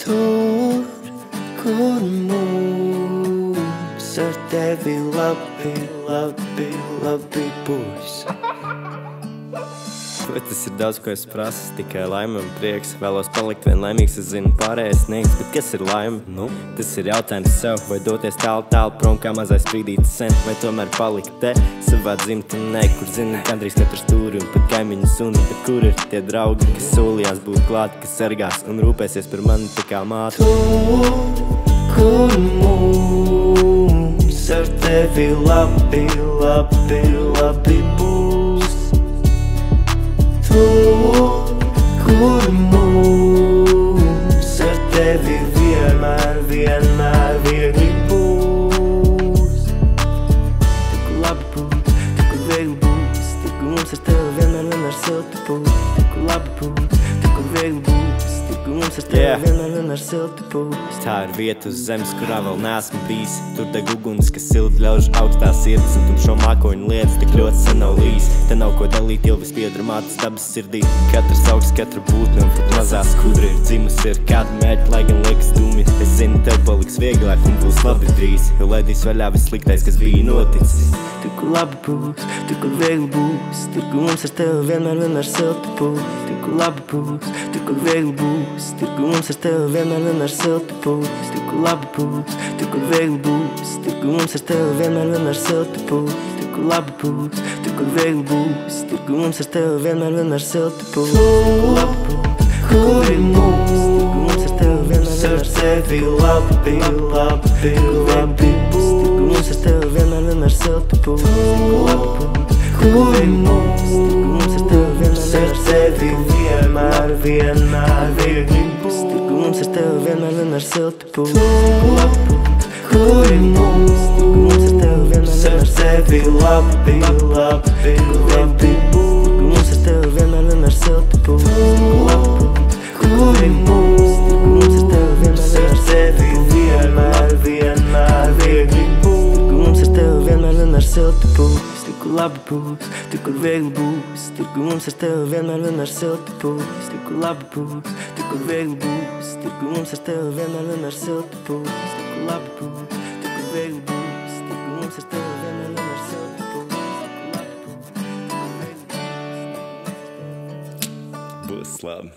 Tur, kur mums ar tevi labi, labi, labi būs. Tas ir daudz, ko es prasu, tikai laime un prieks. Vēlos palikt vien laimīgs, es zinu pārējais sniegs, bet kas ir laime? Tas ir jautājums sev, vai doties tālu prom kā mazais sprīdītis sen, vai tomēr palikt te savā dzimtenē, kur zina gandrīz katru stūri un pat kaimiņu suni, bet kur ir tie draugi, kas solījās būt klāt, kas sargās un rūpēsies par mani tā kā māte. Tur, kur mums ar tevi labi, labi, labi būs. Tur, kur mums ar tevi vienmēr, vienmēr viegli būs. Tur, kur labi būs, tur, kur viegli būs, tur, kur mums ar tevi vienmēr, vienmēr silti būs. Tur, kur labi būs, tur, kur viegli būs, tur, kur mums ar tevi vienmēr, vienmēr silti būs. Tā ir vieta uz zemes, kurā vēl neesmu bijis. Tur deg uguns, kas sildi ļauž augstās sirds, un tumšo mākoņu lietas tik ļoti sen nav līs. Te nav ko dalīt, jo vispiedra mātes dabas sirdī. Katrs augsts, katra būtne un pat mazā skudra ir dzimusi ar kādu mērķi, lai gan liekas dumi. Es zinu, tev paliks vieglāk un būs labi drīz, jo laidīs vaļā viss sliktais, kas bija noticis. Tur, kur labi būs, tur, kur viegli būs, tur, kur mums ar tevi vienmēr, vienmēr silti būs. Tur, kur labi būs, tur, kur viegli būs, tur, kur mums ar tevi vienmēr, vienmēr silti būs. Tur, kur labi būs, tur, kur viegli būs, tur, kur mums ar tevi vienmēr, vienmēr silti būs. Tur, kur labi būs, tur, kur viegli būs, tur, kur mums ar tevi vienmēr, vienmēr silti būs. Tur, kur labi būs, kur mums, tur, kur mums ar tevi vienmēr, vienmēr silti būs. Labi, labi, labi būs, tur, kur mums ar tevi vienmēr, vienmēr silti būs. Tur, kur labi būs, kur mums, tur, kur mums ar tevi vienmēr, vienmēr viegli būs. Tur, kur mums ar tevi vienmēr, vienmēr silti būs. Tur, kur labi būs, kur mums, tur, kur mums ar tevi vienmēr, vienmēr labi, labi, labi būs. Tur, kur mums ar tevi vienmēr, vienmēr silti būs. Tur, kur labi būs, kur mums, tur, kur mums ar tevi vienmēr, vienmēr viegli būs. Tur, kur mums ar tevi vienmēr, vienmēr silti būs. Tur, kur labi būs, tur, kur viegli būs, tur, kur mums ar tevi vienmēr, vienmēr silti būs. Tur, kur labi būs, tur, kur viegli būs, tur, kur mums ar tevi vienmēr, vienmēr silti būs. Tur, kur labi būs, tur, kur viegli būs, tur, kur mums ar tevi vienmēr, vienmēr silti būs. Tur, kur labi būs, tur, kur viegli būs. Būs labi.